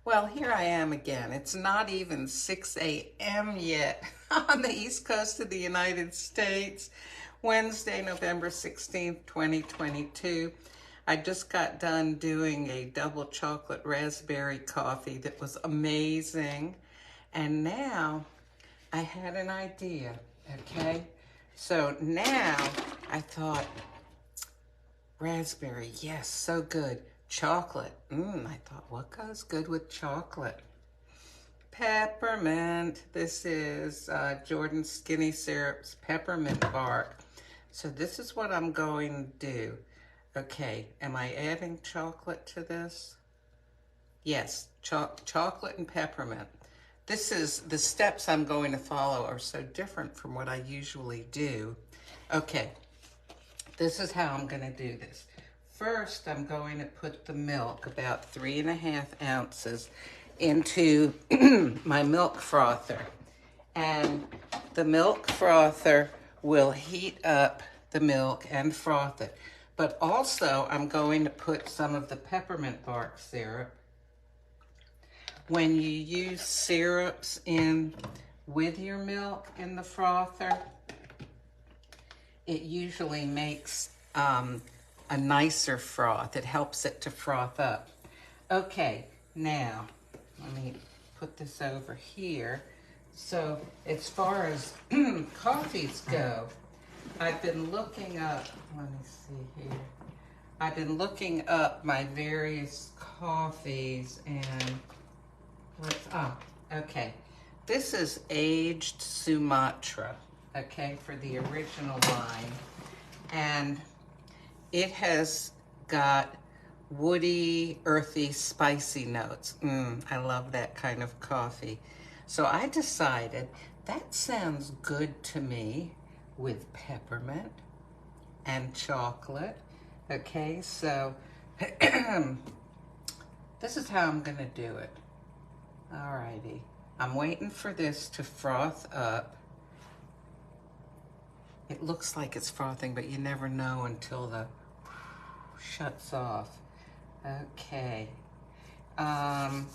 Well, here I am again. It's not even 6 a.m. yet on the East Coast of the United States. Wednesday, November 16th, 2022. I just got done doing a double chocolate raspberry coffee that was amazing. And now I had an idea, okay? So now I thought, raspberry, yes, so good. Chocolate, I thought, what goes good with chocolate? Peppermint. This is Jordan Skinny Syrup's peppermint bark. So this is what I'm going to do. Okay, am I adding chocolate to this? Yes, chocolate and peppermint. This is, the steps I'm going to follow are so different from what I usually do. Okay, this is how I'm going to do this. First, I'm going to put the milk, about 3.5 ounces, into my milk frother. And the milk frother will heat up the milk and froth it. But also, I'm going to put some of the peppermint bark syrup. When you use syrups in with your milk in the frother, it usually makes a nicer froth. It helps it to froth up. Okay, now let me put this over here. So as far as coffees go, I've been looking up, let me see here. I've been looking up my various coffees and okay. This is Aged Sumatra, okay, for the original line. And it has got woody, earthy, spicy notes. I love that kind of coffee. So I decided that sounds good to me with peppermint and chocolate. Okay, so this is how I'm gonna do it. Alrighty, I'm waiting for this to froth up. It looks like it's frothing, but you never know until the shuts off. Okay. I've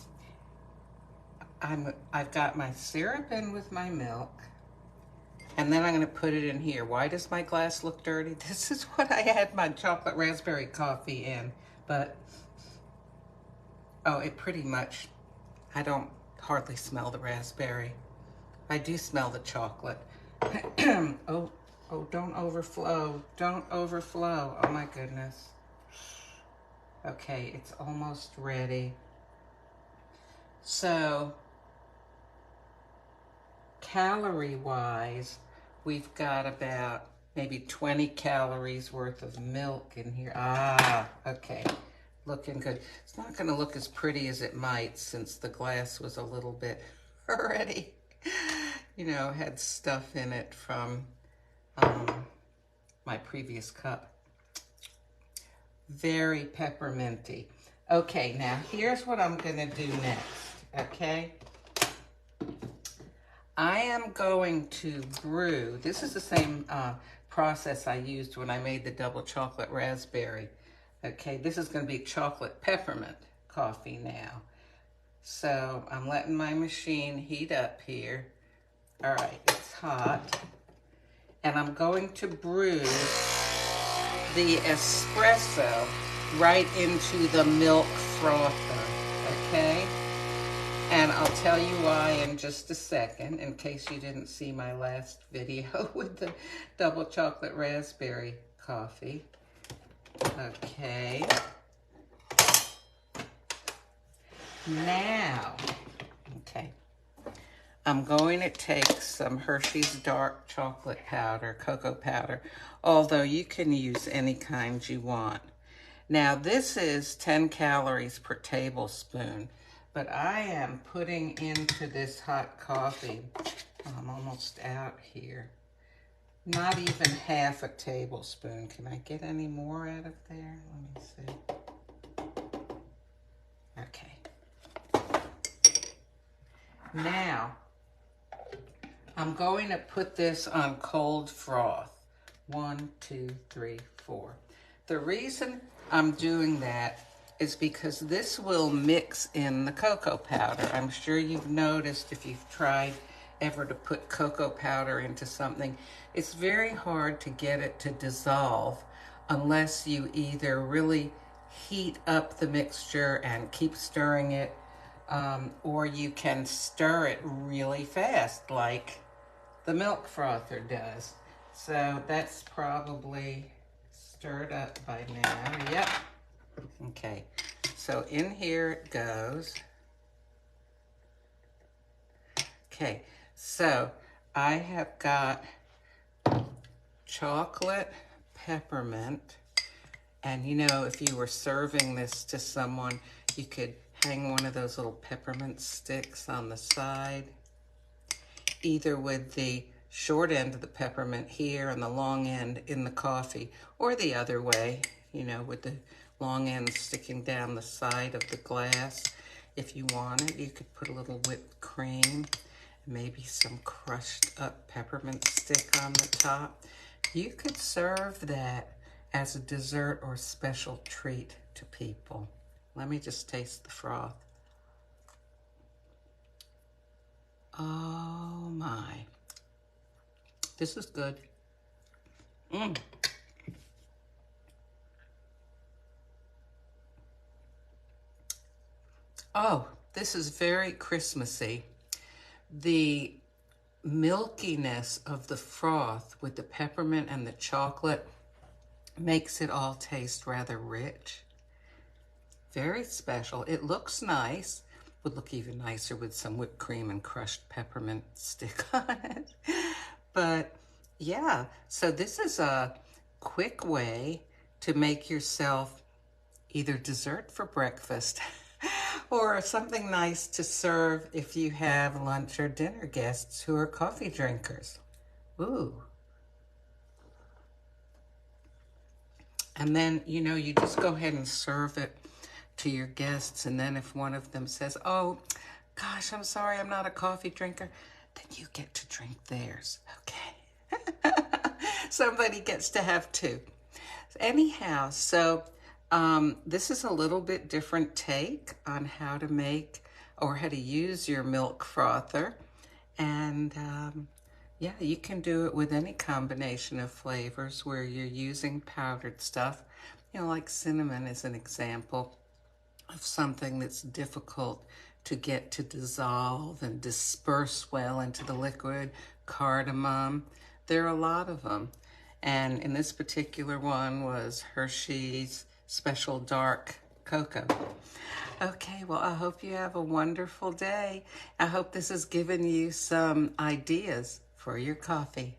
got my syrup in with my milk, and then I'm going to put it in here. Why does my glass look dirty? This is what I had my chocolate raspberry coffee in, but it pretty much, I don't hardly smell the raspberry. I do smell the chocolate. Oh, don't overflow. Don't overflow. Oh my goodness. Okay, it's almost ready. So, calorie-wise, we've got about maybe 20 calories worth of milk in here. Okay, looking good. It's not going to look as pretty as it might since the glass was a little bit already, had stuff in it from my previous cup. Very pepperminty. Okay, now here's what I'm going to do next, okay? I am going to brew. This is the same process I used when I made the double chocolate raspberry. Okay, this is going to be chocolate peppermint coffee now. So I'm letting my machine heat up here. All right, it's hot. And I'm going to brew the espresso right into the milk frother, okay? And I'll tell you why in just a second, in case you didn't see my last video with the double chocolate raspberry coffee. Okay. Now, okay, I'm going to take some Hershey's dark chocolate powder, cocoa powder, although you can use any kind you want. Now, this is 10 calories per tablespoon, but I am putting into this hot coffee, I'm almost out here, not even half a tablespoon. Can I get any more out of there? Let me see. Okay. Now, I'm going to put this on cold froth. 1, 2, 3, 4. The reason I'm doing that is because this will mix in the cocoa powder. I'm sure you've noticed if you've tried ever to put cocoa powder into something, it's very hard to get it to dissolve unless you either really heat up the mixture and keep stirring it, or you can stir it really fast like the milk frother does. So that's probably stirred up by now. Yep. Okay, so in here it goes. Okay, so I have got chocolate peppermint, and you know, if you were serving this to someone, you could hang one of those little peppermint sticks on the side, either with the short end of the peppermint here and the long end in the coffee, or the other way, you know, with the long end sticking down the side of the glass. If you want it, you could put a little whipped cream, maybe some crushed up peppermint stick on the top. You could serve that as a dessert or special treat to people. Let me just taste the froth. Oh my. This is good. Oh, this is very Christmassy. The milkiness of the froth with the peppermint and the chocolate makes it all taste rather rich. Very special. It looks nice. Would look even nicer with some whipped cream and crushed peppermint stick on it. But yeah, so this is a quick way to make yourself either dessert for breakfast or something nice to serve if you have lunch or dinner guests who are coffee drinkers. Ooh. And then, you know, you just go ahead and serve it to your guests. And then if one of them says, oh, gosh, I'm sorry, I'm not a coffee drinker, then you get to drink theirs, okay? Somebody gets to have two. Anyhow, so this is a little bit different take on how to make or how to use your milk frother. And yeah, you can do it with any combination of flavors where you're using powdered stuff. You know, like cinnamon is an example of something that's difficult to get to dissolve and disperse well into the liquid. Cardamom, there are a lot of them. And in this particular one was Hershey's Special Dark Cocoa. Okay, well, I hope you have a wonderful day. I hope this has given you some ideas for your coffee.